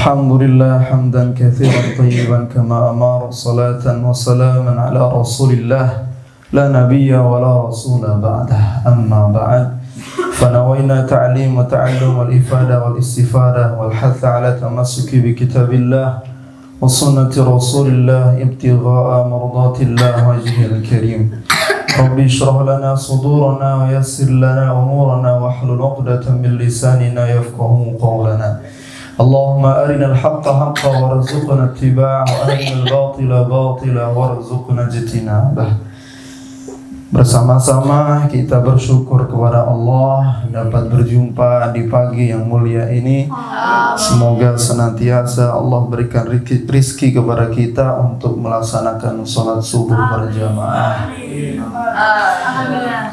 Alhamdulillah hamdan katsiran tayyiban kama amara salatan wa salaman ala rasulillah la nabiyya wa la rasula ba'dah amma ba'd fanawayna ta'lim wa ta'allum wal ifada wal istifada wal hatha ala tamassuki bi kitabillah wa sunnati rasulillah ibtigha'a mardatillah wajhil karim Rabbi shrah lana sudurana wa yassir lana umurana wa hlul 'uqdatam min lisanina yafqahu qawlana Allahumma arinal haqqa haqqa warzuqna ittiba'ah wa arinal batila batila warzuqna ijtinabah. Bersama-sama kita bersyukur kepada Allah dapat berjumpa di pagi yang mulia ini. Semoga senantiasa Allah berikan rizki kepada kita untuk melaksanakan sholat subuh berjamaah.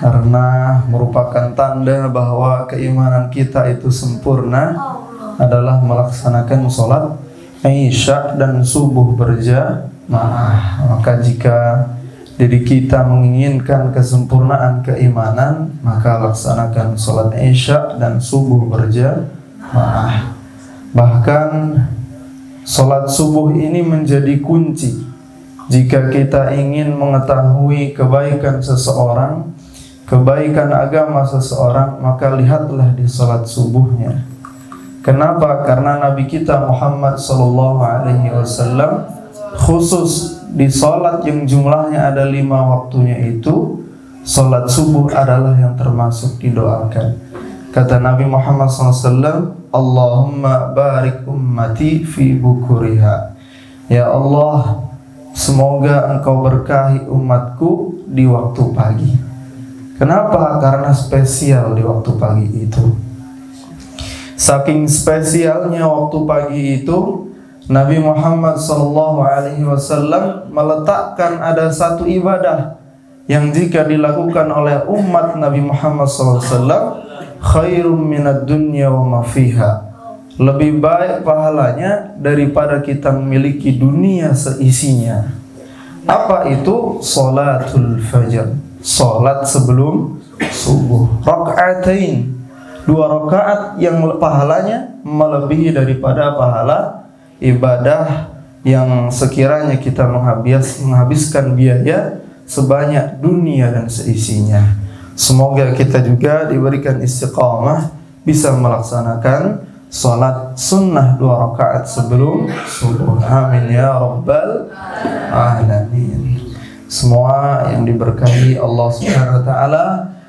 Karena merupakan tanda bahwa keimanan kita itu sempurna adalah melaksanakan sholat isya dan subuh berjamaah. Maka jika diri kita menginginkan kesempurnaan keimanan, maka laksanakan sholat isya dan subuh berjamaah. Bahkan sholat subuh ini menjadi kunci jika kita ingin mengetahui kebaikan seseorang, kebaikan agama seseorang, maka lihatlah di sholat subuhnya. Kenapa? Karena Nabi kita Muhammad SAW khusus di sholat yang jumlahnya ada 5 waktunya itu, sholat subuh adalah yang termasuk didoakan. Kata Nabi Muhammad SAW, Allahumma barik ummati fi bukuriha. Ya Allah, semoga engkau berkahi umatku di waktu pagi. Kenapa? Karena spesial di waktu pagi itu. Saking spesialnya waktu pagi itu, Nabi Muhammad SAW meletakkan ada satu ibadah yang jika dilakukan oleh umat Nabi Muhammad SAW, khairum minad dunya wa ma fiha, lebih baik pahalanya daripada kita memiliki dunia seisinya. Apa itu? Salatul fajr, salat sebelum subuh, rakaatain, 2 rakaat yang pahalanya melebihi daripada pahala ibadah yang sekiranya kita menghabiskan biaya sebanyak dunia dan seisinya. Semoga kita juga diberikan istiqamah bisa melaksanakan salat sunnah 2 rakaat sebelum subuh. Amin ya rabbal alamin. Semua yang diberkahi Allah Subhanahu wa taala.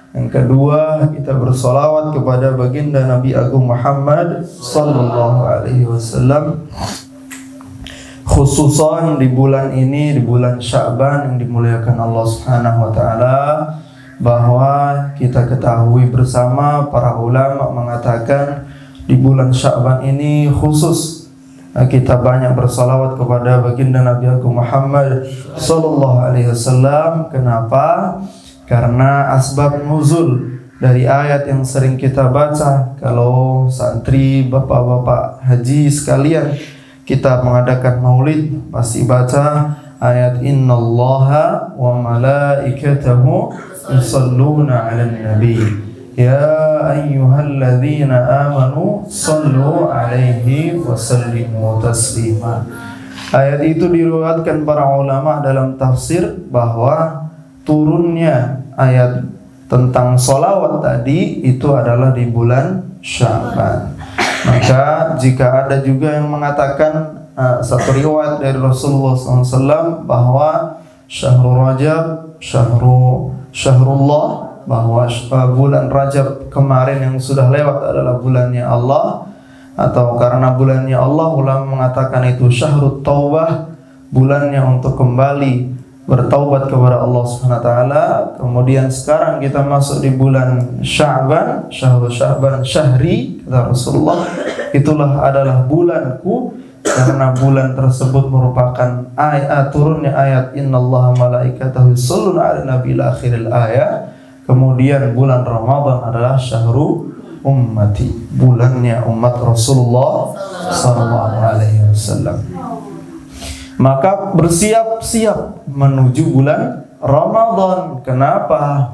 Yang kedua, kita bersolawat kepada baginda Nabi Agung Muhammad sallallahu alaihi wasallam, khususan di bulan ini, di bulan Sya'ban yang dimuliakan Allah Subhanahu wa taala, bahwa kita ketahui bersama para ulama mengatakan di bulan Sya'ban ini khusus kita banyak bersolawat kepada baginda Nabi Agung Muhammad sallallahu alaihi wasallam. Kenapa? Karena asbab nuzul dari ayat yang sering kita baca, kalau santri, bapak-bapak haji sekalian, kita mengadakan maulid pasti baca ayat innallaha wa malaikatahu yusalluna 'alan nabi ya ayyuhalladzina amanu sallu 'alaihi wa sallimu taslima. Ayat itu diriwayatkan para ulama dalam tafsir bahwa turunnya ayat tentang sholawat tadi itu adalah di bulan Sya'ban. Maka jika ada juga yang mengatakan satu riwayat dari Rasulullah SAW bahwa syahrul Rajab, syahrullah, bahwa bulan Rajab kemarin yang sudah lewat adalah bulannya Allah, atau karena bulannya Allah, ulama mengatakan itu syahrut taubah, bulannya untuk kembali bertaubat kepada Allah Subhanahu wa taala. Kemudian sekarang kita masuk di bulan Sya'ban, syahrul Sya'ban syahri, kata Rasulullah, itulah adalah bulanku, karena bulan tersebut merupakan ayat turunnya ayat innallaha malaikatahu yusholluna 'alan nabi ila akhiril ayat. Kemudian bulan Ramadan adalah syahrul ummati, bulannya umat Rasulullah sallallahu alaihi wasallam. Maka bersiap-siap menuju bulan Ramadan. Kenapa?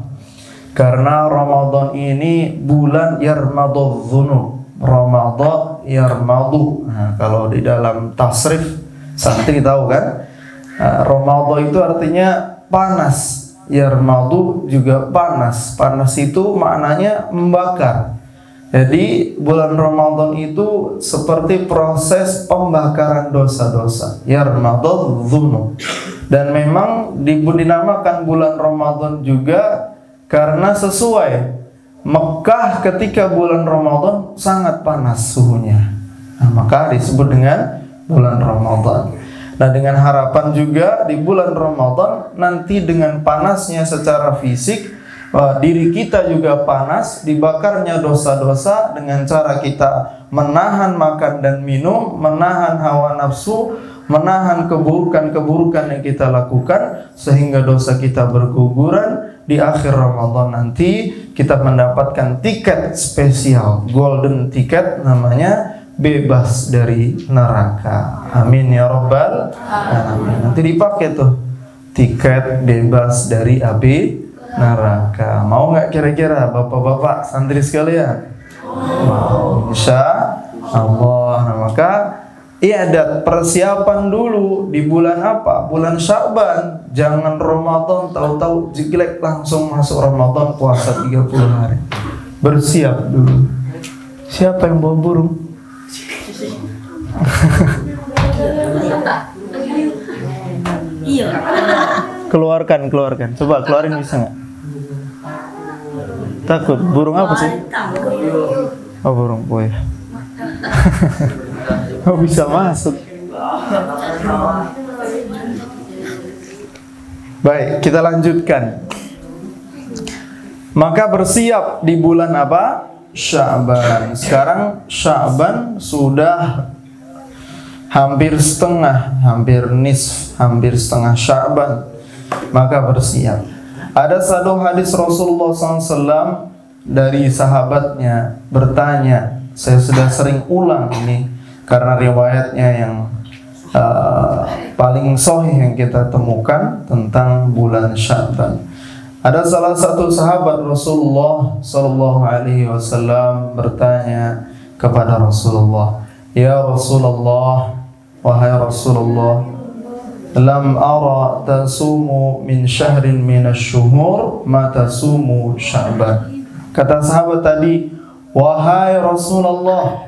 Karena Ramadan ini bulan yarmadudz dzunub, Ramadha yarmadu. Nah, kalau di dalam tasrif santri tahu kan? Ramadha itu artinya panas. Yarmadu juga panas. Panas itu maknanya membakar. Jadi bulan Ramadan itu seperti proses pembakaran dosa-dosa. Yarmadu dzunub. Dan memang dinamakan bulan Ramadan juga karena sesuai Mekah ketika bulan Ramadan sangat panas suhunya. Nah, maka disebut dengan bulan Ramadan. Nah, dengan harapan juga di bulan Ramadan nanti dengan panasnya secara fisik, diri kita juga panas, dibakarnya dosa-dosa dengan cara kita menahan makan dan minum, menahan hawa nafsu, menahan keburukan-keburukan yang kita lakukan, sehingga dosa kita berguguran. Di akhir Ramadan nanti kita mendapatkan tiket spesial, golden ticket namanya, bebas dari neraka. Amin ya rabbal alamin. Nanti dipakai tuh tiket bebas dari api neraka. Mau nggak kira-kira bapak-bapak santri sekalian? Mau, insya Allah. Nah, maka ada persiapan dulu di bulan apa? Bulan Sya'ban. Jangan Ramadan tahu-tahu jelek langsung masuk Ramadan puasa 30 hari. Bersiap dulu. Siapa yang bawa burung? Keluarkan. Coba keluarin, bisa nggak? Takut. Burung apa sih? Oh, burung boy. Oh, bisa masuk. Baik, kita lanjutkan. Maka bersiap di bulan apa? Sya'ban. Sekarang Sya'ban sudah hampir setengah, hampir setengah Sya'ban. Maka bersiap. Ada satu hadis Rasulullah SAW dari sahabatnya bertanya, saya sudah sering ulang ini karena riwayatnya yang paling sahih yang kita temukan tentang bulan Sya'ban. Ada salah satu sahabat Rasulullah sallallahu alaihi wasallam bertanya kepada Rasulullah, "Ya Rasulullah, wahai Rasulullah, lam ara tasumu min syahrin minasy-syuhur ma tasumu Sya'ban." Kata sahabat tadi, "Wahai Rasulullah,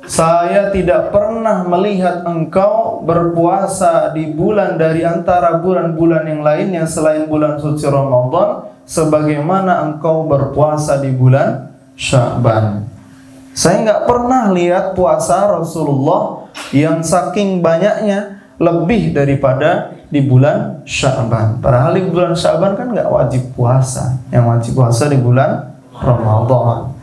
saya tidak pernah melihat engkau berpuasa di bulan dari antara bulan-bulan yang lainnya selain bulan suci Ramadan sebagaimana engkau berpuasa di bulan Sya'ban." Saya nggak pernah lihat puasa Rasulullah yang saking banyaknya lebih daripada di bulan Sya'ban. Padahal di bulan Sya'ban kan nggak wajib puasa. Yang wajib puasa di bulan Ramadan.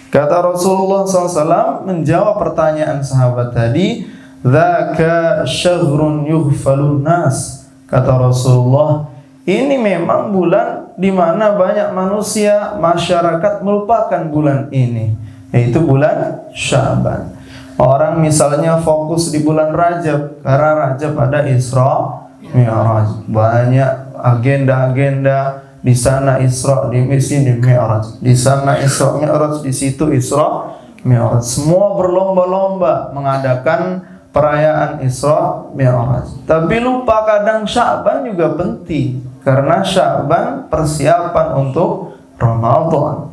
Kata Rasulullah SAW menjawab pertanyaan sahabat tadi, "Dzaka syahrun yughfalun nas." Kata Rasulullah, ini memang bulan di mana banyak manusia, masyarakat melupakan bulan ini, yaitu bulan Sya'ban. Orang misalnya fokus di bulan Rajab, karena Rajab ada Isra Mi'raj. Banyak agenda-agenda, di sana Isra, di sini Mi'raj, di sana Isra Mi'raj, di situ Isra Mi'raj. Semua berlomba-lomba mengadakan perayaan Isra Mi'raj. Tapi lupa kadang Sya'ban juga penting, karena Sya'ban persiapan untuk Ramadan.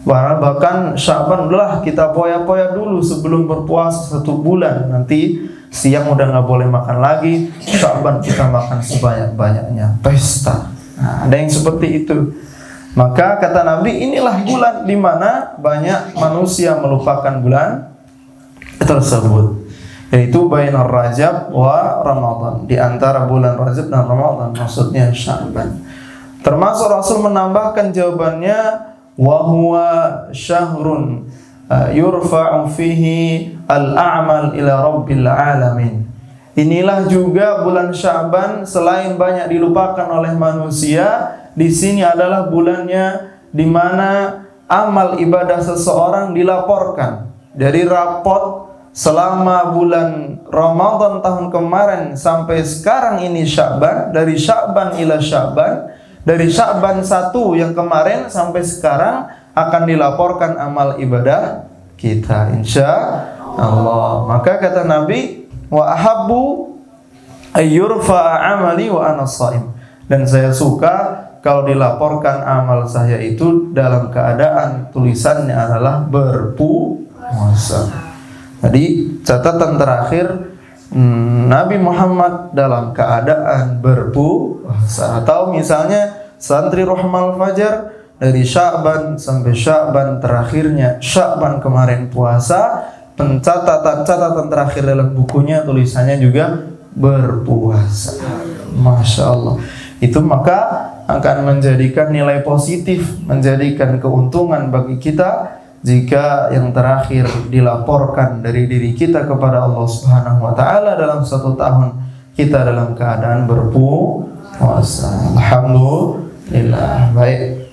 Bahkan Sya'ban lah kita poya-poya dulu sebelum berpuasa 1 bulan. Nanti siang udah nggak boleh makan lagi. Sya'ban kita makan sebanyak-banyaknya, pesta. Nah, ada yang seperti itu. Maka kata Nabi, inilah bulan di mana banyak manusia melupakan bulan tersebut, yaitu bainar Rajab wa Ramadan, di antara bulan Rajab dan Ramadan, maksudnya Sya'ban. Termasuk Rasul menambahkan jawabannya, wa huwa syahrun yurfa'u fihi al-a'mal ila rabbil alamin. Inilah juga bulan Sya'ban, selain banyak dilupakan oleh manusia, di sini adalah bulannya di mana amal ibadah seseorang dilaporkan. Dari rapot selama bulan Ramadan tahun kemarin sampai sekarang ini Sya'ban, dari Sya'ban ila Sya'ban, dari Sya'ban 1 yang kemarin sampai sekarang akan dilaporkan amal ibadah kita, insya Allah. Maka kata Nabi, wa ahabbu ayyurfa'a amali wa ana shaim. Dan saya suka kalau dilaporkan amal saya itu dalam keadaan tulisannya adalah berpuasa. Jadi catatan terakhir, Nabi Muhammad dalam keadaan berpuasa. Atau misalnya santri Rahmal Fajar dari Sya'ban sampai Sya'ban terakhirnya Sya'ban kemarin puasa, catatan terakhir dalam bukunya tulisannya juga berpuasa. Masya Allah. Itu maka akan menjadikan nilai positif, menjadikan keuntungan bagi kita jika yang terakhir dilaporkan dari diri kita kepada Allah Subhanahu wa taala dalam 1 tahun kita dalam keadaan berpuasa. Alhamdulillah. Baik.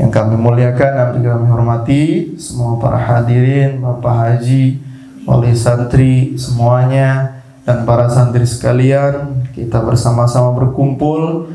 Yang kami muliakan, yang kami hormati semua para hadirin, Bapak Haji, wali santri semuanya, dan para santri sekalian, kita bersama-sama berkumpul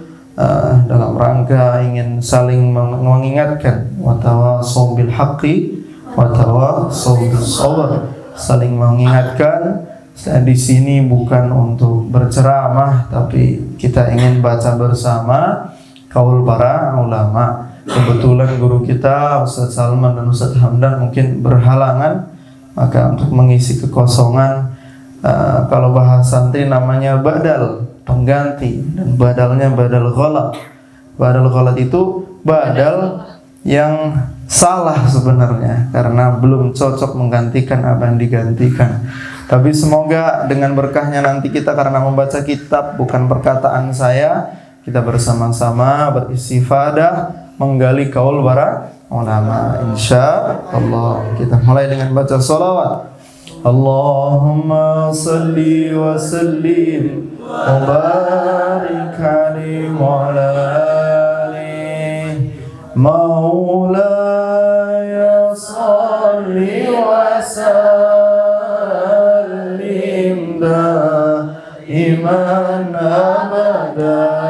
dalam rangka ingin saling mengingatkan, watawasau bil haqqi watawasau bis sabr, saling mengingatkan. Di sini bukan untuk berceramah, tapi kita ingin baca bersama kaul para ulama. Kebetulan guru kita Ustaz Salman dan Ustaz Hamdan mungkin berhalangan, maka untuk mengisi kekosongan, kalau bahasa santri namanya badal, pengganti, dan badalnya badal ghalat. Badal ghalat itu badal yang salah sebenarnya karena belum cocok menggantikan apa yang digantikan. Tapi semoga dengan berkahnya nanti kita, karena membaca kitab bukan perkataan saya, kita bersama-sama beristifadah menggali kaul para ulama. Insya Allah kita mulai dengan baca salawat. Allahumma salli wa sallim wa barik alaihi wa ala alihi maulaya salli wa sallim daiman abada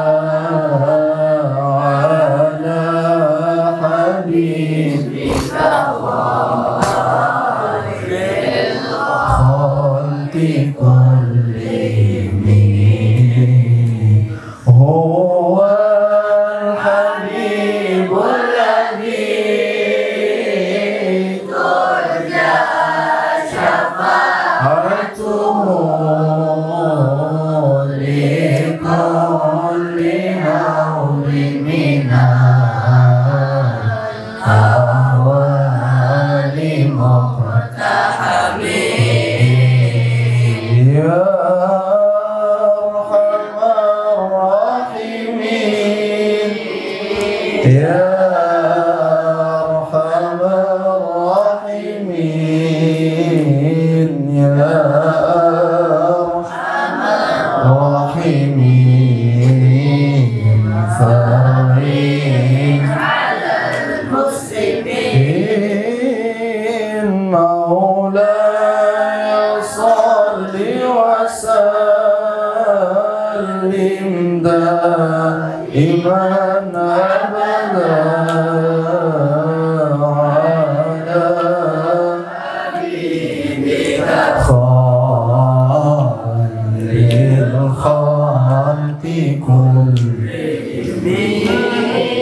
ala habibika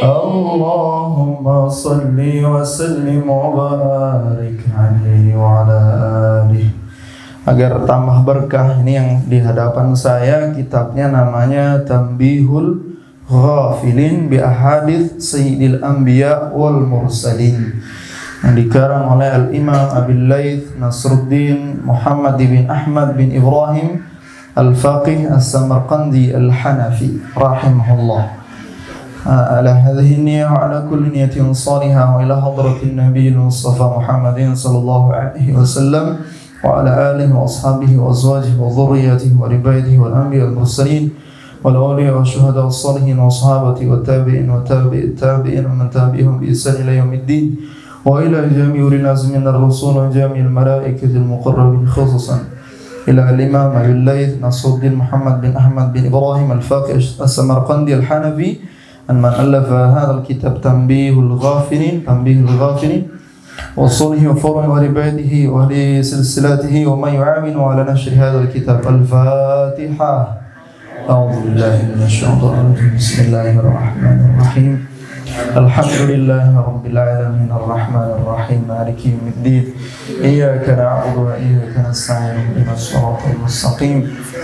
Allahumma salli wa sallim wa barik alaihi wa ala alihi. Agar tambah berkah, ini yang di hadapan saya kitabnya namanya Tanbihul Ghafilin bi Ahadits Sayyidil Anbiya wal Mursalin, yang dikarang oleh Al-Imam Abil Laits Nasruddin Muhammad bin Ahmad bin Ibrahim Al-Faqih As-Samarqandi Al-Hanafi rahimahullah. على هذه النية وعلى كل نية صالحة وإلى حضرة النبي المصطفى محمد صلى الله عليه وسلم وعلى آله وأصحابه وأزواجه وذريته وربايته والأنبياء المرسلين والأولياء والشهداء والصالحين والصحابة والتابعين وتابع التابعين ومن تابعهم بإحسان إلى يوم الدين وإلى جميع أولي العزم من الرسل وجميع الملائكة المقربين خصوصا إلى الإمام أبي الليث نصر الدين محمد بن أحمد بن إبراهيم الفقيه السمرقندي الحنفي أن من ألف هذا الكتاب تنبيه الغافلين وصله وفوره ولبيته ولسلسلته ومن يعاون على نشر هذا الكتاب. الفاتحة. أعوذ بالله من الشيطان الرجيم. بسم الله الرحمن الرحيم. الحمد لله رب العالمين الرحمن الرحيم مالك يوم الدين إياك نعبد وإياك نستعين اهدنا الصراط المستقيم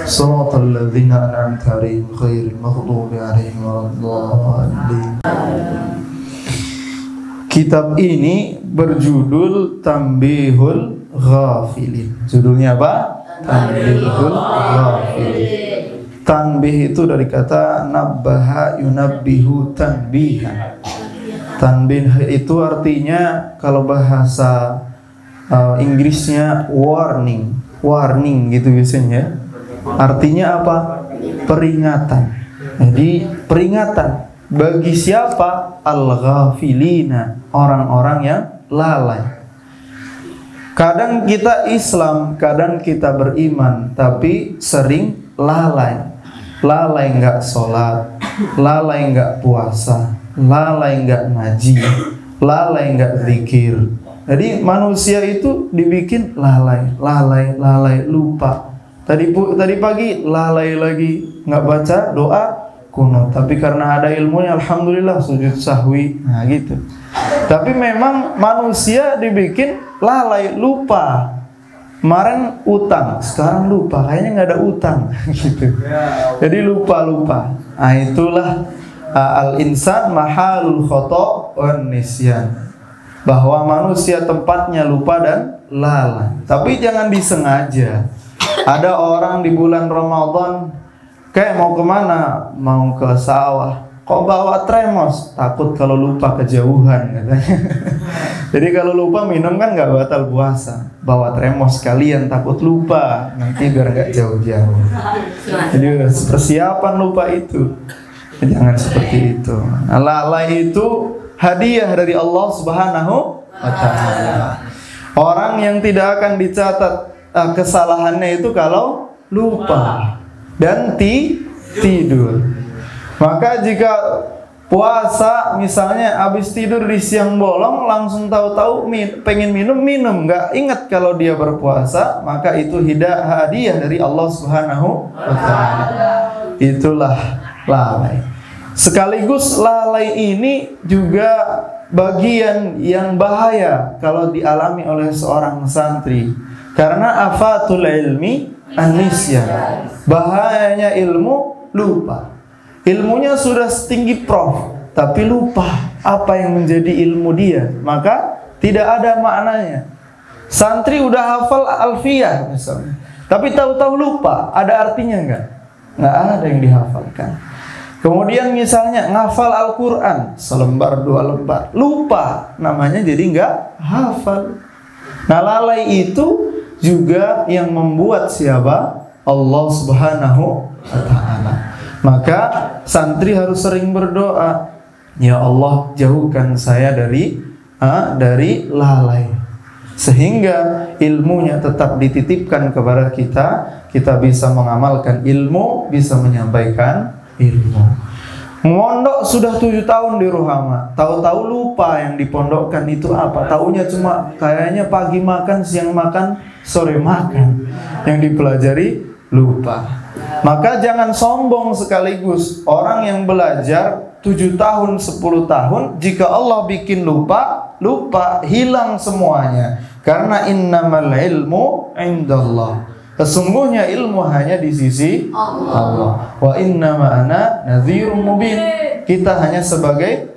صراط الذين أنعمت عليهم غير المغضوب عليهم ولا الضالين. Kitab ini berjudul Tanbihul Ghafilin. Judulnya apa? Tanbihul Ghafilin. Tanbih itu dari kata nabbaha yunabbihu tanbihan. Tanbih itu artinya kalau bahasa Inggrisnya warning, warning gitu biasanya. Artinya apa? Peringatan. Jadi peringatan bagi siapa? Al-ghafilina, orang-orang yang lalai. Kadang kita Islam, kadang kita beriman, tapi sering lalai. Lalai nggak sholat, lalai nggak puasa, lalai nggak ngaji, lalai nggak zikir. Jadi manusia itu dibikin lalai, lupa. Tadi pagi lalai lagi, nggak baca doa kunut. Tapi karena ada ilmunya, alhamdulillah sujud sahwi. Nah gitu. Tapi memang manusia dibikin lalai, lupa. Kemarin utang, sekarang lupa, kayaknya nggak ada utang gitu. Jadi lupa. Nah itulah al-insan mahalul khata' wan nisyan. Bahwa manusia tempatnya lupa dan lalai. Tapi jangan disengaja. Ada orang di bulan Ramadan kayak mau kemana? Mau ke sawah. Kok bawa tremos? Takut kalau lupa kejauhan katanya. Jadi kalau lupa minum kan nggak batal puasa. Bawa tremos sekalian, takut lupa nanti biar nggak jauh-jauh. Jadi udah persiapan lupa itu. Jangan seperti itu. Nah, lalai itu hadiah dari Allah Subhanahu wa Ta'ala. Orang yang tidak akan dicatat kesalahannya itu kalau lupa dan tidur. Maka jika puasa misalnya habis tidur di siang bolong langsung tahu-tahu pengen minum, nggak ingat kalau dia berpuasa, maka itu hadiah dari Allah Subhanahu wa Ta'ala. Itulah lalai. Sekaligus lalai ini juga bagian yang bahaya kalau dialami oleh seorang santri. Karena afatul ilmi an-nisyan. Bahayanya ilmu lupa. Ilmunya sudah setinggi prof, tapi lupa apa yang menjadi ilmu dia, maka tidak ada maknanya. Santri udah hafal alfiyah misalnya, tapi tahu-tahu lupa, ada artinya enggak? Nggak ada yang dihafalkan. Kemudian misalnya ngafal Al-Quran selembar 2 lembar, lupa, namanya jadi nggak hafal. Nah lalai itu juga yang membuat siapa? Allah Subhanahu wa Ta'ala. Maka santri harus sering berdoa, ya Allah jauhkan saya dari lalai, sehingga ilmunya tetap dititipkan kepada kita. Kita bisa mengamalkan ilmu, bisa menyampaikan ilmu. Mondok sudah 7 tahun di Ruhama, tahu-tahu lupa yang dipondokkan itu apa. Taunya cuma kayaknya pagi makan, siang makan, sore makan. Yang dipelajari lupa. Maka jangan sombong sekaligus. Orang yang belajar 7 tahun, 10 tahun, jika Allah bikin lupa, hilang semuanya. Karena innamal ilmu indallah. Sesungguhnya ilmu hanya di sisi Allah. Wa innama ana nadhirum mubin. Kita hanya sebagai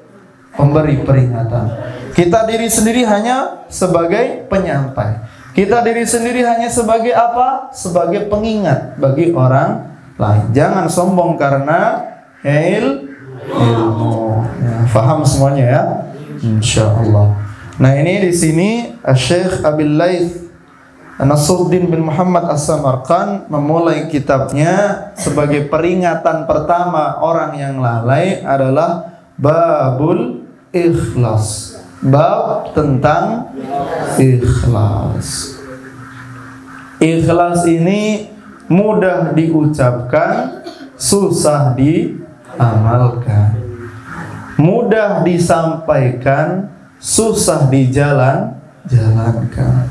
pemberi peringatan. Kita diri sendiri hanya sebagai penyampai. Kita diri sendiri hanya sebagai apa? Sebagai pengingat bagi orang lain. Jangan sombong karena ilmu. Ya, faham semuanya ya? Insyaallah. Nah ini di sini Syekh Abil Laith Nasruddin bin Muhammad As-Samarqand memulai kitabnya sebagai peringatan pertama orang yang lalai adalah Babul Ikhlas. Bab tentang ikhlas. Ikhlas ini mudah diucapkan, susah diamalkan. Mudah disampaikan, susah dijalankan. jalankan.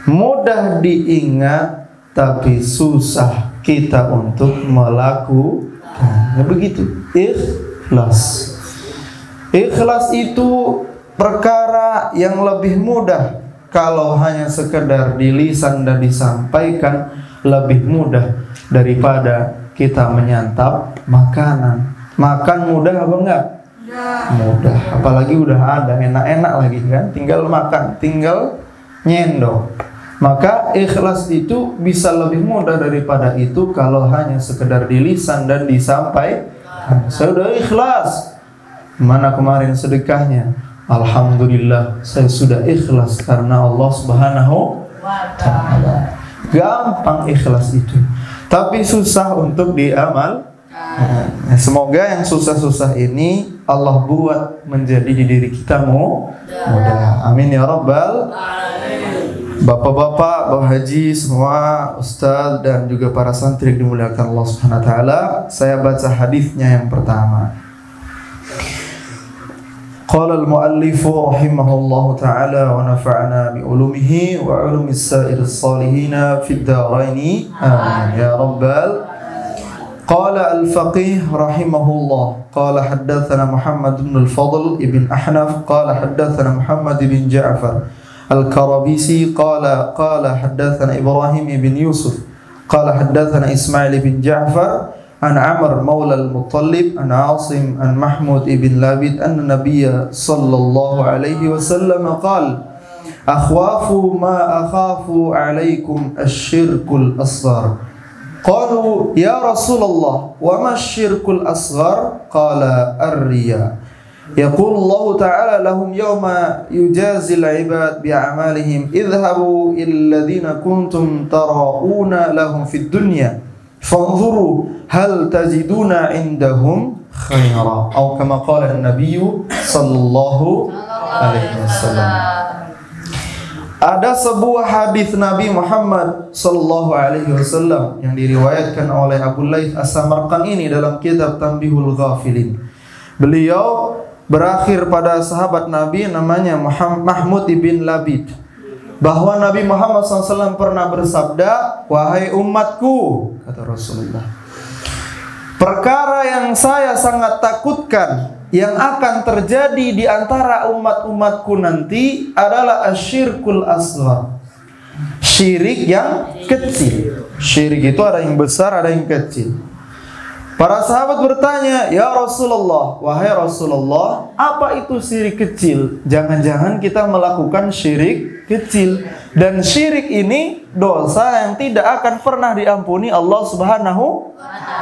Mudah diingat tapi susah kita untuk melakukan. Begitu. Ikhlas. Ikhlas itu perkara yang lebih mudah kalau hanya sekedar di lisan dan disampaikan, lebih mudah daripada kita menyantap makanan. Makan mudah apa enggak? Mudah. Apalagi udah ada enak-enak lagi kan, tinggal makan, tinggal nyendok. Maka ikhlas itu bisa lebih mudah daripada itu kalau hanya sekedar di lisan dan disampaikan. Saya udah ikhlas. Mana kemarin sedekahnya? Alhamdulillah, saya sudah ikhlas karena Allah Subhanahu wa ta'ala. Gampang ikhlas itu, tapi susah untuk diamal. Semoga yang susah-susah ini Allah buat menjadi di diri kita mudah. Amin ya rabbal alamin. Bapak-bapak, Bapak Haji semua, Ustaz dan juga para santri yang dimuliakan Allah Subhanahu wa ta'ala, saya baca hadisnya yang pertama. Qala al-muallif rahimahullahu ta'ala wa nafa'ana bi ulumihi wa ulumi as-sa'iris salihin fid dharain. Amin ya rabbal. Qala al-faqih rahimahullah qala haddatsana Muhammad bin al-Fadl ibn Ahnaf qala haddatsana Muhammad bin Ja'far الكرابيسي قال حدثنا إبراهيم بن يوسف قال حدثنا إسماعيل بن جعفر عن عمر مولى المطلب عن عاصم عن محمود بن لابد أن النبي صلى الله عليه وسلم قال أخواف ما أخاف عليكم الشرك الأصغر قالوا يا رسول الله وما الشرك الأصغر قال الرياء يقول الله تعالى لهم يوم يجازي العباد بأعمالهم اذهبوا إلى الذين كنتم تراءون لهم في الدنيا فانظروا هل تجدون عندهم خيرا أو كما قال النبي صلى الله عليه وسلم. Ada sebuah hadis Nabi Muhammad sallallahu alaihi wasallam yang diriwayatkan oleh Abu Laits As-Samarqand ini dalam kitab Tanbihul Ghafilin. Beliau berakhir pada sahabat Nabi namanya Mahmud ibn Labid, bahwa Nabi Muhammad SAW pernah bersabda, wahai umatku, kata Rasulullah, perkara yang saya sangat takutkan yang akan terjadi di antara umat-umatku nanti adalah asyirkul asghar, syirik yang kecil. Syirik itu ada yang besar, ada yang kecil. Para sahabat bertanya, ya Rasulullah, wahai Rasulullah, apa itu syirik kecil? Jangan-jangan kita melakukan syirik kecil. Dan syirik ini dosa yang tidak akan pernah diampuni Allah Subhanahu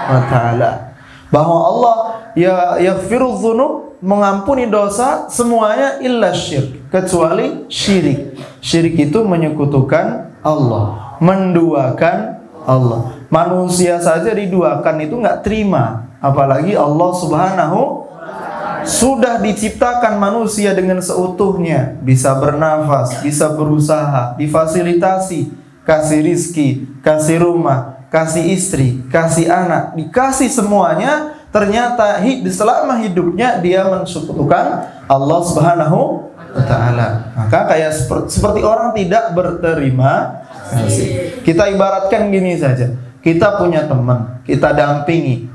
wa ta'ala. Bahwa Allah yaghfirudz dzunub, mengampuni dosa semuanya illa syirk, kecuali syirik. Syirik itu menyekutukan Allah, menduakan Allah. Manusia saja diduakan itu nggak terima, apalagi Allah Subhanahu. Sudah diciptakan manusia dengan seutuhnya, bisa bernafas, bisa berusaha, difasilitasi, kasih rizki, kasih rumah, kasih istri, kasih anak, dikasih semuanya. Ternyata selama hidupnya dia mensekutukan Allah Subhanahu wa ta'ala. Maka kayak seperti orang tidak berterima kasih. Kita ibaratkan gini saja. Kita punya teman, kita dampingi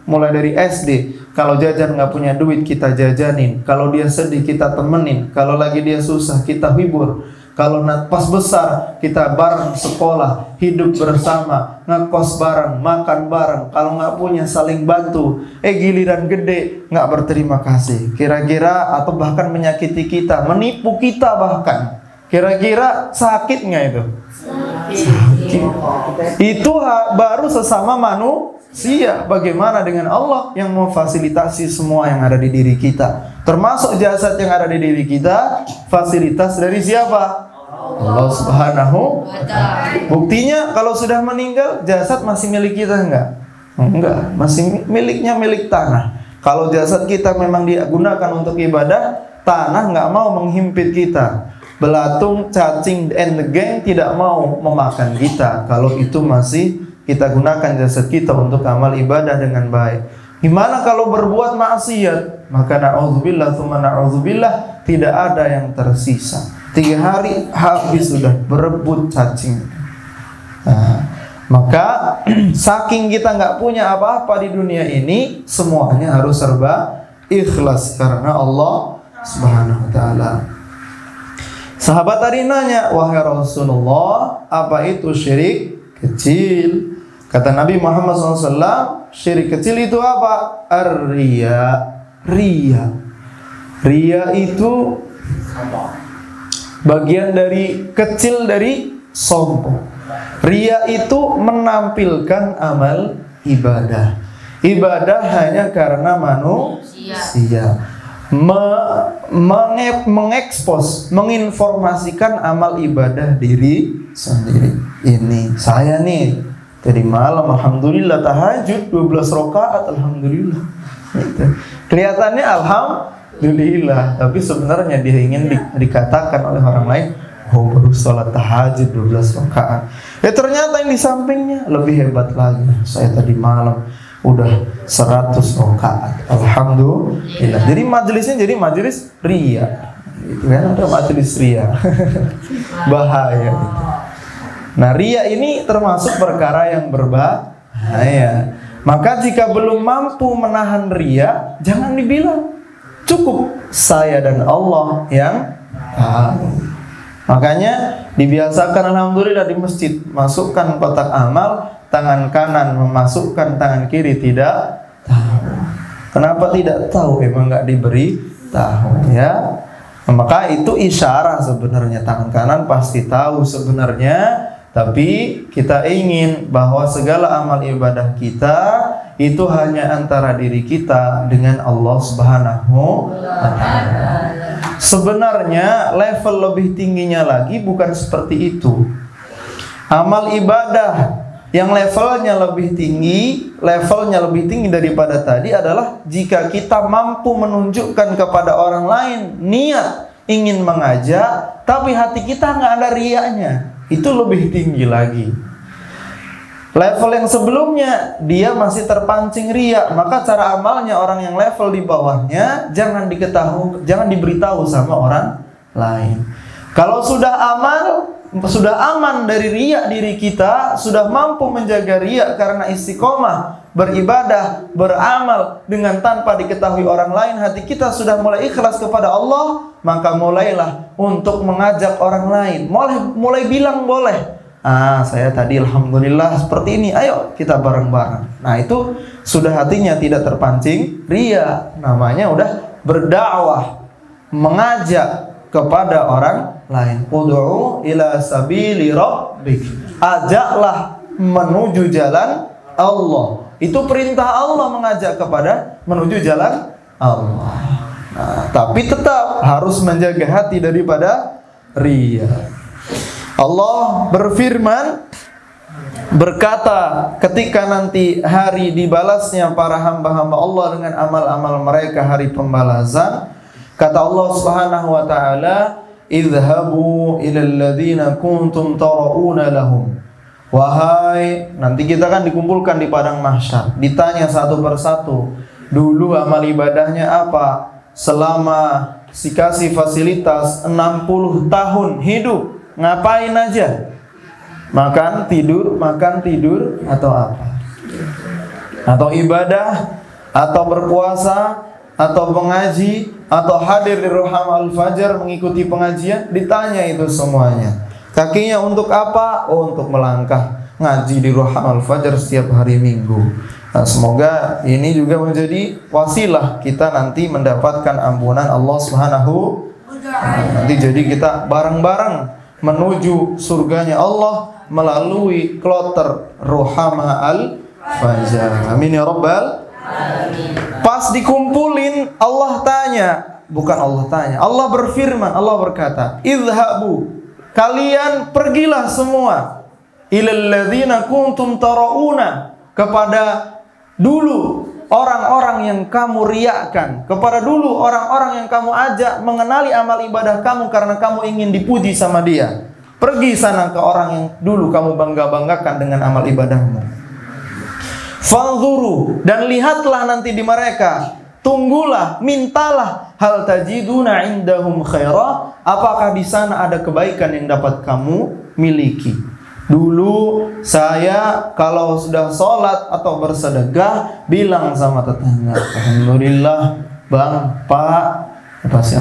mulai dari SD. Kalau jajan nggak punya duit, kita jajanin. Kalau dia sedih, kita temenin. Kalau lagi dia susah, kita hibur. Kalau pas besar, kita bareng sekolah, hidup bersama, ngekos bareng, makan bareng. Kalau nggak punya, saling bantu. Giliran gede, nggak berterima kasih. Kira-kira atau bahkan menyakiti kita, menipu kita bahkan. Kira-kira sakit nggak itu? Sakit. Itu baru sesama manusia. Bagaimana dengan Allah yang memfasilitasi semua yang ada di diri kita, termasuk jasad yang ada di diri kita? Fasilitas dari siapa? Allah Subhanahu wa ta'ala. Buktinya kalau sudah meninggal, jasad masih milik kita enggak? Enggak, masih milik tanah. Kalau jasad kita memang digunakan untuk ibadah, tanah enggak mau menghimpit kita. Belatung, cacing, and the gang tidak mau memakan kita kalau itu masih kita gunakan jasad kita untuk amal ibadah dengan baik. Gimana kalau berbuat maksiat? Maka na'udzubillah tsumma na'udzubillah, tidak ada yang tersisa. 3 hari habis sudah berebut cacing. Nah, maka saking kita nggak punya apa-apa di dunia ini, semuanya harus serba ikhlas karena Allah Subhanahu wa taala. Sahabat tadi nanya, "Wahai Rasulullah, apa itu syirik kecil?" Kata Nabi Muhammad SAW, syirik kecil itu apa? Ar-riya. Riya itu bagian dari kecil dari sombong. Riya itu menampilkan amal ibadah. Ibadah hanya karena manusia. Mengekspos, menginformasikan amal ibadah diri sendiri. Ini saya nih tadi malam alhamdulillah tahajud 12 rakaat alhamdulillah. Gitu. Kelihatannya alhamdulillah, tapi sebenarnya dia ingin dikatakan oleh orang lain, oh baru sholat tahajud 12 rakaat. Ya ternyata yang di sampingnya lebih hebat lagi. Saya tadi malam udah 100 rakaat. Alhamdulillah. Jadi majelisnya jadi majelis ria. Gitu kan, ada majelis ria. Bahaya gitu. Nah, ria ini termasuk perkara yang berbahaya. Maka jika belum mampu menahan ria, jangan dibilang. Cukup saya dan Allah yang tahu. Makanya dibiasakan alhamdulillah di masjid, masukkan kotak amal, tangan kanan memasukkan, tangan kiri tidak tahu. Kenapa tidak tahu? Emang nggak diberi tahu ya. Maka itu isyarat sebenarnya, tangan kanan pasti tahu sebenarnya. Tapi kita ingin bahwa segala amal ibadah kita itu hanya antara diri kita dengan Allah Subhanahu wa taala. Sebenarnya level lebih tingginya lagi bukan seperti itu. Amal ibadah yang levelnya lebih tinggi daripada tadi adalah jika kita mampu menunjukkan kepada orang lain niat ingin mengajak, tapi hati kita nggak ada riaknya. Itu lebih tinggi lagi. Level yang sebelumnya dia masih terpancing riya, maka cara amalnya orang yang level di bawahnya jangan diberitahu sama orang lain. Kalau sudah aman dari riya diri kita, sudah mampu menjaga riya karena istiqomah beribadah, beramal dengan tanpa diketahui orang lain, hati kita sudah mulai ikhlas kepada Allah, maka mulailah untuk mengajak orang lain. Mulai bilang boleh. Saya tadi alhamdulillah seperti ini, ayo kita bareng-bareng. Nah, itu sudah hatinya tidak terpancing riya. Namanya udah berdakwah, mengajak kepada orang lain. Ud'u ila sabili rabbik. Ajaklah menuju jalan Allah. Itu perintah Allah mengajak kepada menuju jalan Allah. Nah, tapi tetap harus menjaga hati daripada riya. Allah berfirman, berkata ketika nanti hari dibalasnya para hamba-hamba Allah dengan amal-amal mereka, hari pembalasan, kata Allah Subhanahu wa taala, "Idhabu ilal ladzina kuntum tara'una lahum." Wahai, nanti kita kan dikumpulkan di padang mahsyar, ditanya satu persatu, dulu amal ibadahnya apa? Selama dikasih fasilitas 60 tahun hidup, ngapain aja? Makan, tidur, atau apa? Atau ibadah, atau berpuasa, atau mengaji, atau hadir di Ruham Al-Fajar mengikuti pengajian, ditanya itu semuanya. Kakinya untuk apa? Oh, untuk melangkah ngaji di Ruham Al-Fajar setiap hari Minggu. Nah, semoga ini juga menjadi wasilah kita nanti mendapatkan ampunan Allah Subhanahu wa taala. Nanti jadi kita bareng-bareng menuju surganya Allah melalui kloter Ruhama Al-Fajar. Amin ya rabbal alamin. Pas dikumpulin Allah tanya, bukan Allah tanya, Allah berfirman, Allah berkata, "Idhabu, kalian pergilah semua ilal ladzina kuntum tara'una, kepada dulu orang-orang yang kamu riakkan, kepada dulu orang-orang yang kamu ajak mengenali amal ibadah kamu karena kamu ingin dipuji sama dia. Pergi sana ke orang yang dulu kamu bangga-banggakan dengan amal ibadahmu. Fanzuru, dan lihatlah nanti di mereka, tunggulah, mintalah. Hal tajiduna indahum khaira, apakah di sana ada kebaikan yang dapat kamu miliki? Dulu saya kalau sudah sholat atau bersedekah bilang sama tetangga, alhamdulillah bang, pak,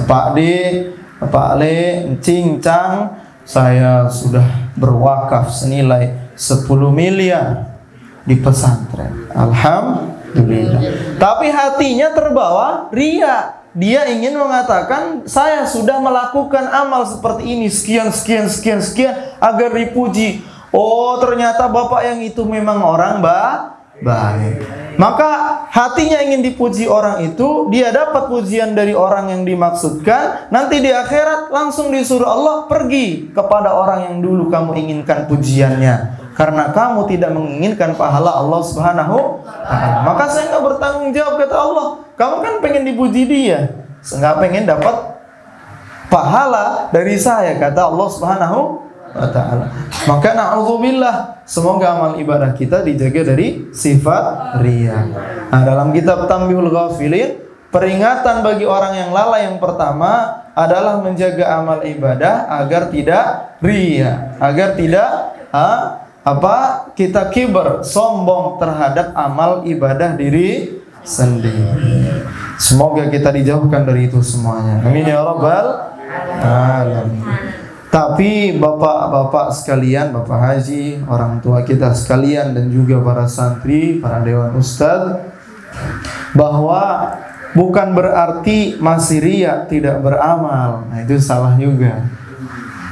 Pak D, Pak Le, Cing, Cang, saya sudah berwakaf senilai 10 miliar di pesantren. Alhamdulillah. Tapi hatinya terbawa ria. Dia ingin mengatakan, saya sudah melakukan amal seperti ini sekian agar dipuji. Oh, ternyata bapak yang itu memang orang baik. Maka hatinya ingin dipuji orang itu, dia dapat pujian dari orang yang dimaksudkan, nanti di akhirat langsung disuruh Allah, pergi kepada orang yang dulu kamu inginkan pujiannya. Karena kamu tidak menginginkan pahala Allah Subhanahu wa ta'ala. Maka saya nggak bertanggung jawab, kata Allah. Kamu kan pengen dipuji dia, nggak pengen dapat pahala dari saya, kata Allah Subhanahu wa ta'ala. Maka na'udzubillah, semoga amal ibadah kita dijaga dari sifat riya. Nah, dalam kitab Tanbihul Ghafilin, peringatan bagi orang yang lalai yang pertama adalah menjaga amal ibadah agar tidak riya, agar tidak kita kibar, sombong terhadap amal ibadah diri sendiri. Semoga kita dijauhkan dari itu semuanya. Amin ya rabbal alamin. Tapi bapak-bapak sekalian, bapak haji, orang tua kita sekalian, dan juga para santri, para dewan ustadz, bahwa bukan berarti masih riya tidak beramal. Nah, itu salah juga.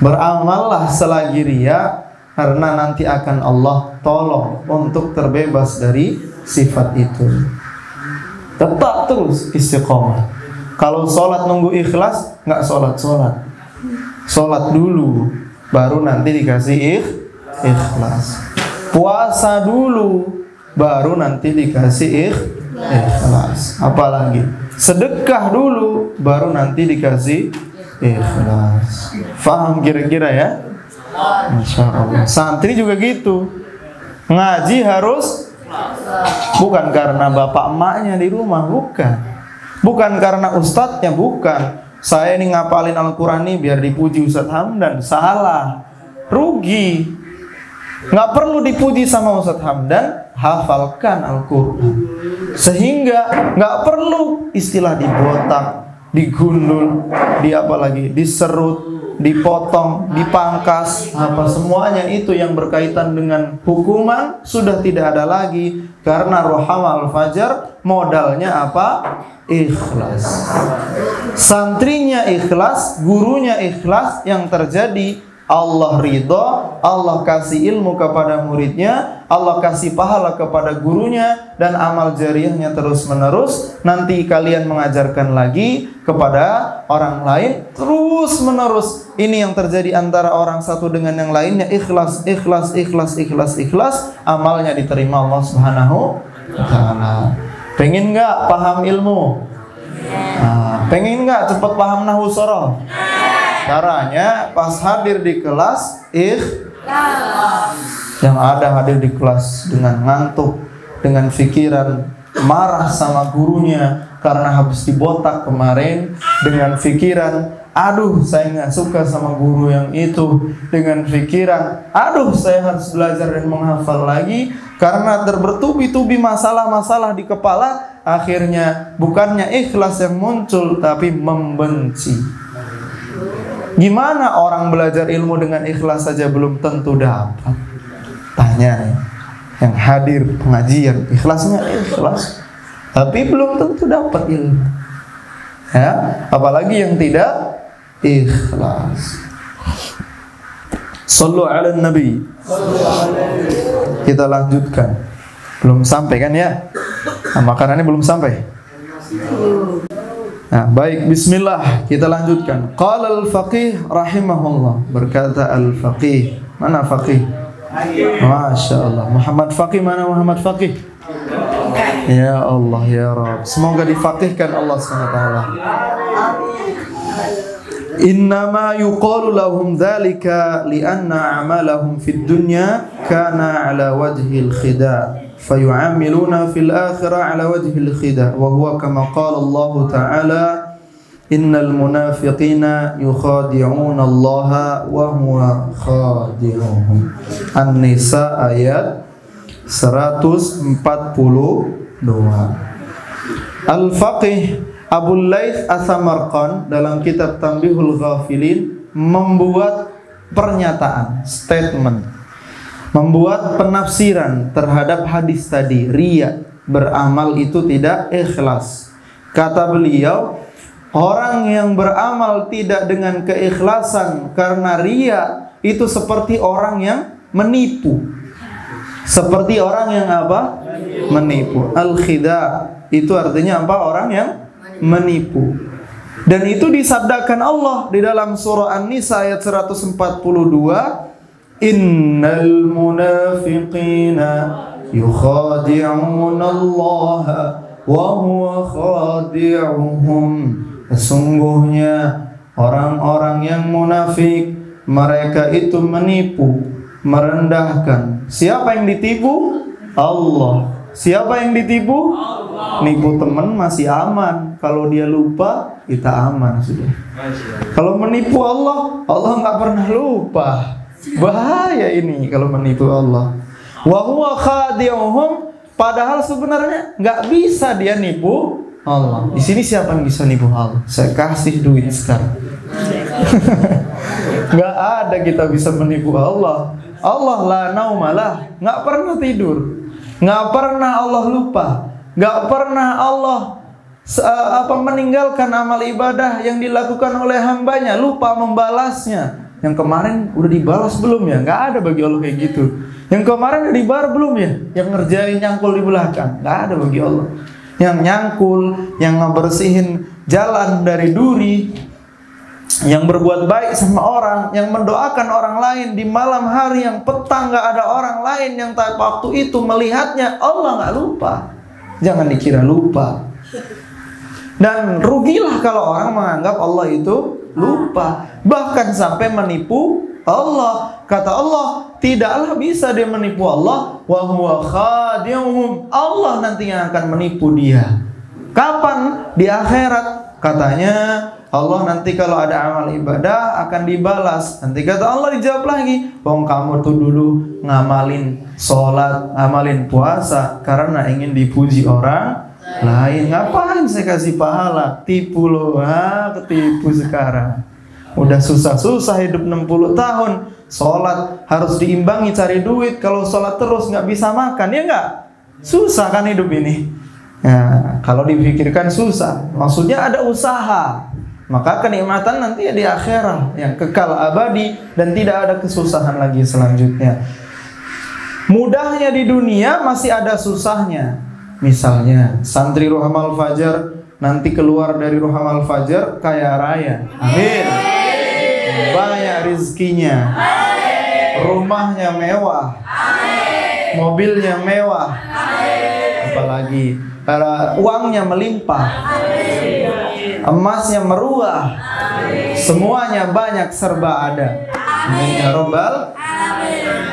Beramallah selagi riya, karena nanti akan Allah tolong untuk terbebas dari sifat itu. Tetap terus istiqomah. Kalau sholat nunggu ikhlas, nggak sholat. Sholat dulu, baru nanti dikasih ikhlas. Puasa dulu, baru nanti dikasih ikhlas. Apalagi sedekah dulu, baru nanti dikasih ikhlas. Faham kira-kira ya? Masya Allah. Santri juga gitu. Ngaji harus, bukan karena bapak emaknya di rumah, bukan karena ustadznya, bukan. Saya ini ngapalin Al-Quran nih biar dipuji Ustadz Hamdan. Salah, rugi. Nggak perlu dipuji sama Ustadz Hamdan, hafalkan Al-Quran. Sehingga nggak perlu istilah dibotak, digundul, diserut, dipotong, dipangkas, apa semuanya itu yang berkaitan dengan hukuman sudah tidak ada lagi. Karena Rohama Al-Fajar modalnya apa? Ikhlas. Santrinya ikhlas, gurunya ikhlas, yang terjadi Allah ridho, Allah kasih ilmu kepada muridnya, Allah kasih pahala kepada gurunya, dan amal jariyahnya terus menerus. Nanti kalian mengajarkan lagi kepada orang lain terus menerus. Ini yang terjadi antara orang satu dengan yang lainnya, ikhlas, amalnya diterima Allah Subhanahu wa ta'ala. Pengen nggak paham ilmu? Pengen nggak cepat paham nahwu sorof? Caranya pas hadir di kelas ikhlas. Yang ada hadir di kelas dengan ngantuk, dengan pikiran marah sama gurunya karena habis dibotak kemarin, dengan pikiran aduh saya nggak suka sama guru yang itu, dengan pikiran aduh saya harus belajar dan menghafal lagi, karena bertubi-tubi masalah-masalah di kepala. Akhirnya bukannya ikhlas yang muncul, tapi membenci. Gimana orang belajar ilmu dengan ikhlas saja belum tentu dapat? Tanya ya, yang hadir pengajian ikhlasnya ikhlas, tapi belum tentu dapat ilmu. Ya, apalagi yang tidak ikhlas. Sallu ala Nabi. Kita lanjutkan. Belum sampai kan ya? Nah, makanannya belum sampai. Nah, baik, bismillah, kita lanjutkan. Qala al-faqih rahimahullah, berkata al-faqih. Mana faqih? Masya Allah. Muhammad Faqih, mana Muhammad Faqih? Ya Allah, ya Rabb, semoga difaqihkan Allah SWT. Innama yuqalu lahum dhalika lianna amalahum fid dunya kana ala wajhil khida' fayu'amiluna fil akhirah ala wajhil khida wa huwa kama qala Allah Ta'ala innal munafiqina yukhadi'una Allah wa huwa khadi'uhum. An-Nisa ayat 142. Al-Faqih Abul Laits As-Samarqand dalam kitab Tanbihul Ghafilin membuat pernyataan, statement, membuat penafsiran terhadap hadis tadi, riya, beramal itu tidak ikhlas. Kata beliau, orang yang beramal tidak dengan keikhlasan karena riya itu seperti orang yang menipu. Seperti orang yang apa? Menipu. Al-khida' itu artinya apa? Orang yang menipu. Dan itu disabdakan Allah di dalam surah An-Nisa ayat 142, innal munafiqina yukhadi'una Allah wa huwa khadi'uhum. Sesungguhnya orang-orang yang munafik, mereka itu menipu, merendahkan. Siapa yang ditipu? Allah. Siapa yang ditipu? Allah. Nipu teman masih aman. Kalau dia lupa, kita aman sudah. Kalau menipu Allah, Allah nggak pernah lupa. Bahaya ini kalau menipu Allah. Wa huwa khadi'uhum, padahal sebenarnya nggak bisa dia nipu Allah. Di sini siapa yang bisa nipu Allah? Saya kasih duit sekarang. Nggak ada kita bisa menipu Allah. Allah la naumalah, nggak pernah tidur. Nggak pernah Allah lupa, nggak pernah Allah meninggalkan amal ibadah yang dilakukan oleh hambanya, lupa membalasnya. Yang kemarin udah dibalas belum ya? Nggak ada bagi Allah kayak gitu. Yang kemarin udah dibayar belum ya? Yang ngerjain nyangkul di belakang, nggak ada bagi Allah. Yang nyangkul, yang ngebersihin jalan dari duri, yang berbuat baik sama orang, yang mendoakan orang lain di malam hari, yang petang gak ada orang lain yang waktu itu melihatnya, Allah gak lupa. Jangan dikira lupa. Dan rugilah kalau orang menganggap Allah itu lupa, bahkan sampai menipu Allah. Kata Allah, tidaklah bisa dia menipu Allah, wa huwa khadi'uhum. Allah nantinya akan menipu dia. Kapan? Di akhirat. Katanya Allah nanti kalau ada amal ibadah akan dibalas. Nanti kata Allah dijawab lagi, wong kamu tuh dulu ngamalin sholat, ngamalin puasa karena ingin dipuji orang lain. Ngapain saya kasih pahala? Tipu loh, ketipu sekarang. Udah susah-susah hidup 60 tahun. Sholat harus diimbangi cari duit. Kalau sholat terus nggak bisa makan, ya nggak? Susah kan hidup ini. Nah, kalau dipikirkan susah. Maksudnya ada usaha. Maka kenikmatan nanti ya di akhirat yang kekal abadi dan tidak ada kesusahan lagi selanjutnya. Mudahnya di dunia masih ada susahnya. Misalnya santri Ruhamal Fajar nanti keluar dari Ruhamal Fajar kaya raya. Amin. Banyak rizkinya. Rumahnya mewah. Mobilnya mewah. Apalagi uangnya melimpah. Emasnya meruah. Semuanya banyak, serba ada. Amin ya Rabbal.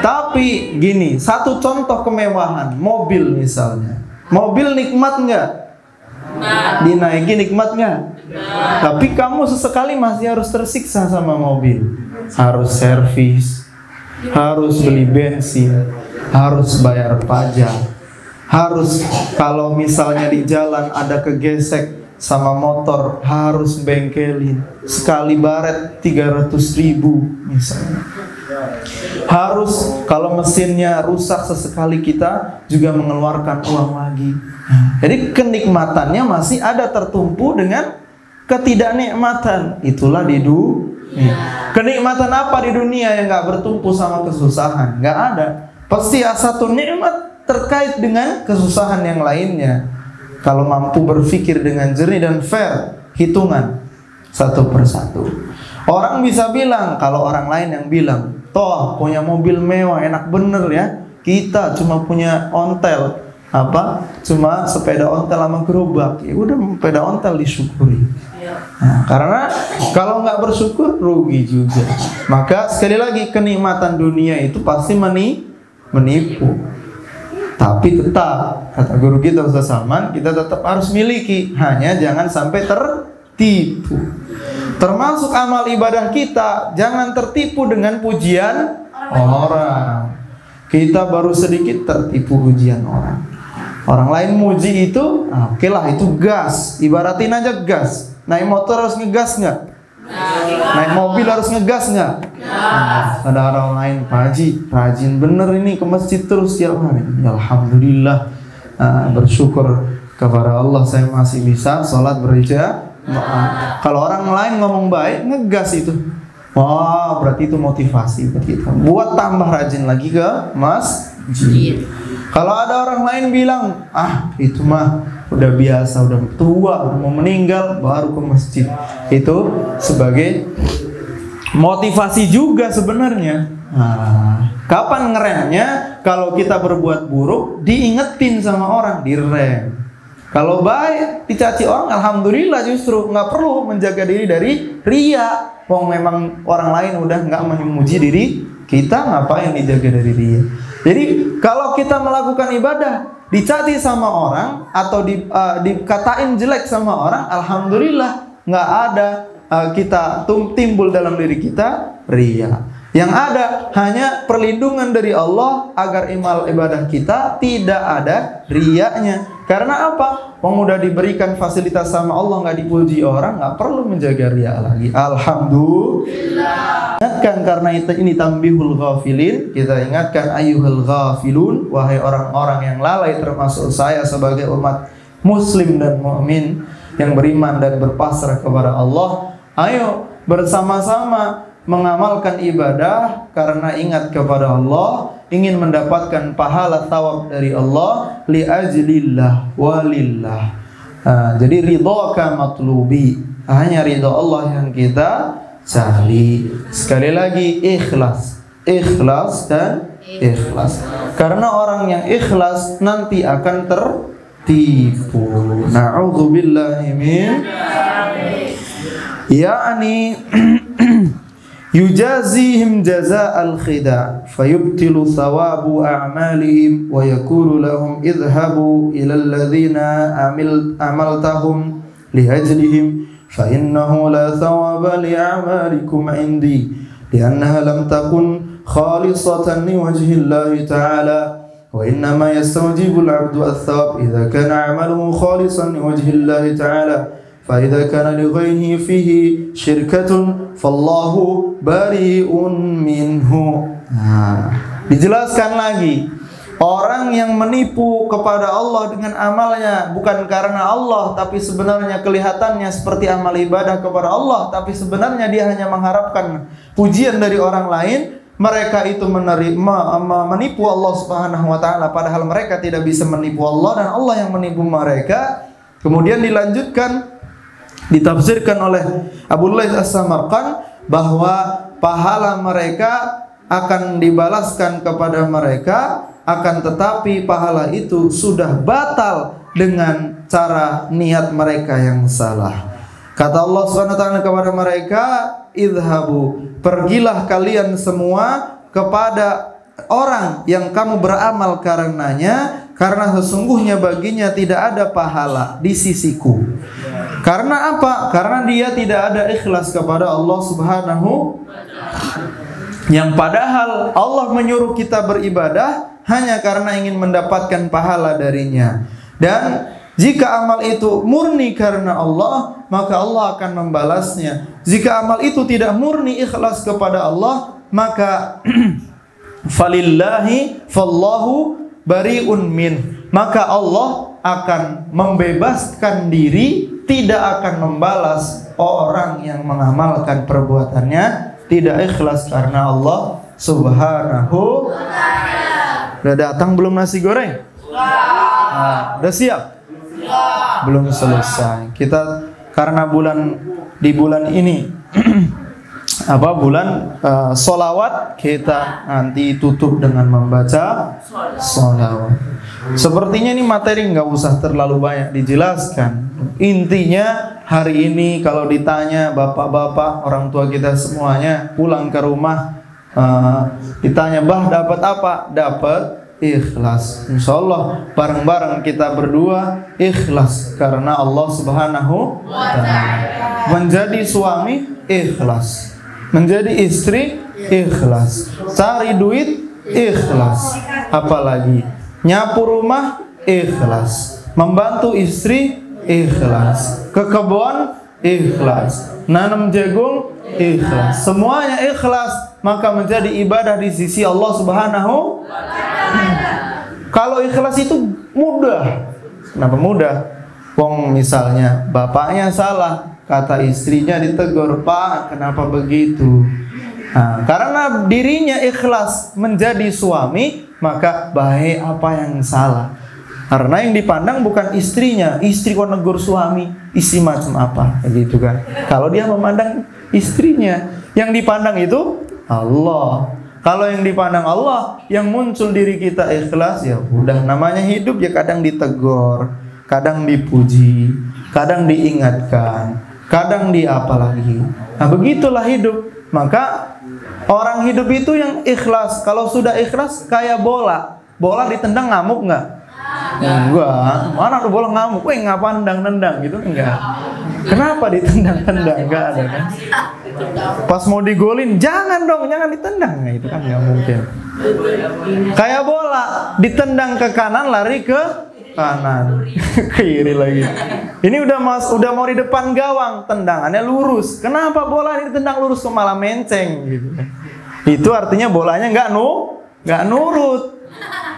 Tapi gini, satu contoh kemewahan, mobil misalnya. Mobil nikmat nggak? Dinaiki nikmat nggak? Tapi kamu sesekali masih harus tersiksa sama mobil. Harus servis, harus beli bensin, harus bayar pajak, harus kalau misalnya di jalan ada kegesek sama motor harus bengkelin. Sekali baret 300.000 misalnya. Harus kalau mesinnya rusak sesekali kita juga mengeluarkan uang lagi. Jadi kenikmatannya masih ada tertumpu dengan ketidaknikmatan. Itulah di dunia. Kenikmatan apa di dunia yang gak bertumpu sama kesusahan? Gak ada. Pasti satu nikmat terkait dengan kesusahan yang lainnya. Kalau mampu berpikir dengan jernih dan fair, hitungan satu persatu. Orang bisa bilang, kalau orang lain yang bilang, toh punya mobil mewah, enak bener ya. Kita cuma punya ontel, cuma sepeda ontel sama gerobak. Ya udah, sepeda ontel disyukuri. Nah, karena kalau nggak bersyukur rugi juga. Maka sekali lagi kenikmatan dunia itu pasti menipu. Tapi tetap, kata guru kita Ustaz Salman, kita tetap harus miliki, hanya jangan sampai tertipu. Termasuk amal ibadah kita, jangan tertipu dengan pujian orang. Kita baru sedikit tertipu pujian orang. Orang lain muji itu, oke lah, itu gas. Ibaratin aja gas. Naik motor harus ngegas nggak? Naik mobil harus ngegas nggak? Ada orang lain, Pak Haji, rajin bener ini ke masjid terus tiap hari. Ya, alhamdulillah, bersyukur kepada Allah saya masih bisa sholat berjamaah. Kalau orang lain ngomong baik, ngegas itu. Wah, berarti itu motivasi buat kita. Buat tambah rajin lagi ke masjid. Kalau ada orang lain bilang, itu mah udah biasa, udah tua, udah mau meninggal, baru ke masjid. Itu sebagai motivasi juga sebenarnya. Kapan ngeremnya? Kalau kita berbuat buruk, diingetin sama orang, direm. Kalau baik, dicaci orang, alhamdulillah justru nggak perlu menjaga diri dari ria. Wong memang orang lain udah nggak memuji diri kita, ngapain dijaga dari ria? Jadi kalau kita melakukan ibadah, dicaci sama orang atau dikatain jelek sama orang, alhamdulillah nggak ada kita timbul dalam diri kita ria. Yang ada hanya perlindungan dari Allah agar amal ibadah kita tidak ada riaknya. Karena apa? Wong udah diberikan fasilitas sama Allah, nggak dipuji orang, nggak perlu menjaga riak lagi. Alhamdulillah. Ingatkan karena ini tambihul ghafilin. Kita ingatkan ayyuhal ghafilun, wahai orang-orang yang lalai, termasuk saya sebagai umat muslim dan mukmin yang beriman dan berpasrah kepada Allah. Ayo bersama-sama mengamalkan ibadah karena ingat kepada Allah, ingin mendapatkan pahala thawab dari Allah, li ajlillah walillah. Jadi ridhaka matlubi, hanya ridha Allah yang kita cari. Sekali lagi, ikhlas, ikhlas dan ikhlas. Karena orang yang ikhlas nanti akan tertipu. Na'udzubillahi min ya'ni yujazihim jaza'al khida fayubtilu thawabu a'malihim wa yakulu lahum idhabu ilal ladzina amaltahum lihajlihim fa innahu la thawaba li'amalikum indi li'annaha lam takun khalisatan liwajhillahi ta'ala wa innama yastawjibu al-'abdu ath-thawab idza kana 'amaluhu khalisan liwajhillahi ta'ala. فإذا كان لغيره فيه شركة فالله بريء منه. Dijelaskan lagi, orang yang menipu kepada Allah dengan amalnya bukan karena Allah, tapi sebenarnya kelihatannya seperti amal ibadah kepada Allah, tapi sebenarnya dia hanya mengharapkan pujian dari orang lain. Mereka itu menipu Allah Subhanahu wa taala, padahal mereka tidak bisa menipu Allah dan Allah yang menipu mereka. Kemudian dilanjutkan, ditafsirkan oleh Abu Lais As-Samarqand bahwa pahala mereka akan dibalaskan kepada mereka, akan tetapi pahala itu sudah batal dengan cara niat mereka yang salah. Kata Allah SWT kepada mereka, idhabu, pergilah kalian semua kepada orang yang kamu beramal karenanya, karena sesungguhnya baginya tidak ada pahala di sisiku. Karena apa? Karena dia tidak ada ikhlas kepada Allah Subhanahu. Yang padahal Allah menyuruh kita beribadah hanya karena ingin mendapatkan pahala darinya. Dan jika amal itu murni karena Allah, maka Allah akan membalasnya. Jika amal itu tidak murni ikhlas kepada Allah, maka falillahi fallahu bari'un min, maka Allah akan membebaskan diri, tidak akan membalas orang yang mengamalkan perbuatannya tidak ikhlas karena Allah Subhanahu. Udah datang belum nasi goreng? Udah siap? Belum selesai. Kita karena di bulan ini bulan solawat, kita nanti tutup dengan membaca solawat. Sepertinya ini materi nggak usah terlalu banyak dijelaskan. Intinya hari ini kalau ditanya bapak-bapak, orang tua kita semuanya pulang ke rumah, ditanya, bah dapat apa? Dapat ikhlas. Insya Allah bareng-bareng kita berdua ikhlas karena Allah Subhanahu wa ta'ala. Menjadi suami ikhlas, menjadi istri ikhlas, cari duit ikhlas, apalagi nyapu rumah ikhlas, membantu istri ikhlas, ke kebun ikhlas, nanam jagung ikhlas, semuanya ikhlas, maka menjadi ibadah di sisi Allah Subhanahu wa ta'ala. Kalau ikhlas itu mudah. Kenapa mudah? Wong misalnya bapaknya salah, kata istrinya ditegur, "Pak, kenapa begitu?" Nah, karena dirinya ikhlas menjadi suami, maka baik apa yang salah. Karena yang dipandang bukan istrinya, istri kok negur suami, istri macam apa, gitu kan. Kalau dia memandang istrinya, yang dipandang itu Allah. Kalau yang dipandang Allah, yang muncul diri kita ikhlas, ya udah namanya hidup ya kadang ditegur, kadang dipuji, kadang diingatkan, kadang apa lagi. Nah, begitulah hidup. Maka orang hidup itu yang ikhlas. Kalau sudah ikhlas kayak bola. Bola ditendang ngamuk nggak? Enggak. Mana ada bola ngamuk? Weh, ngapa nendang-nendang gitu? Enggak. Kenapa ditendang-tendang? Enggak ada kan? Pas mau digolin, jangan dong, jangan ditendang. Nah, itu kan nggak mungkin. Kayak bola, ditendang ke kanan, lari ke kanan, kiri lagi. Ini udah mau di depan gawang, tendangannya lurus. Kenapa bola ini ditendang lurus kok malah menceng gitu? Itu artinya bolanya nggak nurut.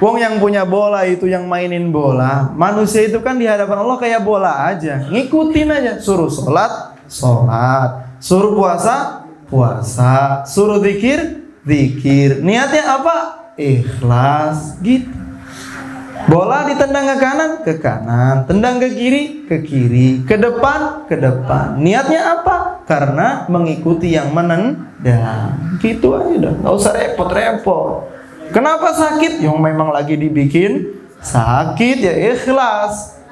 Wong yang punya bola itu yang mainin bola. Manusia itu kan di hadapan Allah kayak bola aja, ngikutin aja. Suruh sholat, suruh puasa, suruh zikir. Niatnya apa? Ikhlas gitu. Bola ditendang ke kanan, tendang ke kiri, ke depan. Niatnya apa? Karena mengikuti yang menendang. Gitu aja dah, nggak usah repot-repot. Kenapa sakit? Yang memang lagi dibikin sakit ya ikhlas.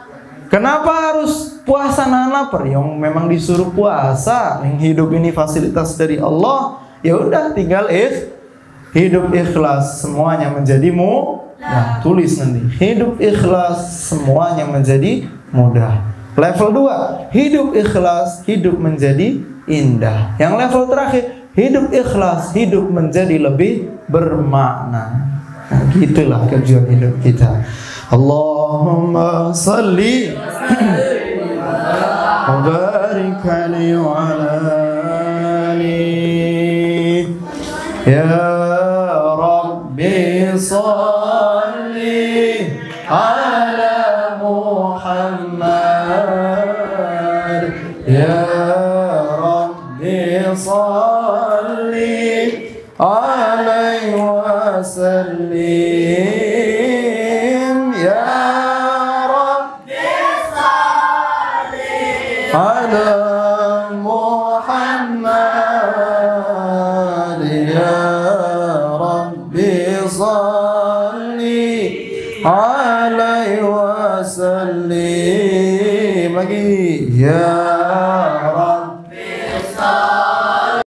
Kenapa harus puasa nahan lapar? Yang memang disuruh puasa. Yang hidup ini fasilitas dari Allah. Ya udah tinggal hidup ikhlas, semuanya menjadi mudah. Tulis nanti. Hidup ikhlas, semuanya menjadi mudah. Level 2, hidup ikhlas, hidup menjadi indah. Yang level terakhir, hidup ikhlas, hidup menjadi lebih bermakna. Nah, gitulah tujuan hidup kita. Allahumma salli wa barik alaihi wa ala alihi. Ya Rabbi salli ala Muhammad. Ya Rabbi salli alaihi wa sallim. Ya Rabbi salli ala Muhammad. Ya Rabbi salli alaihi wa sallim. Lagi. Ya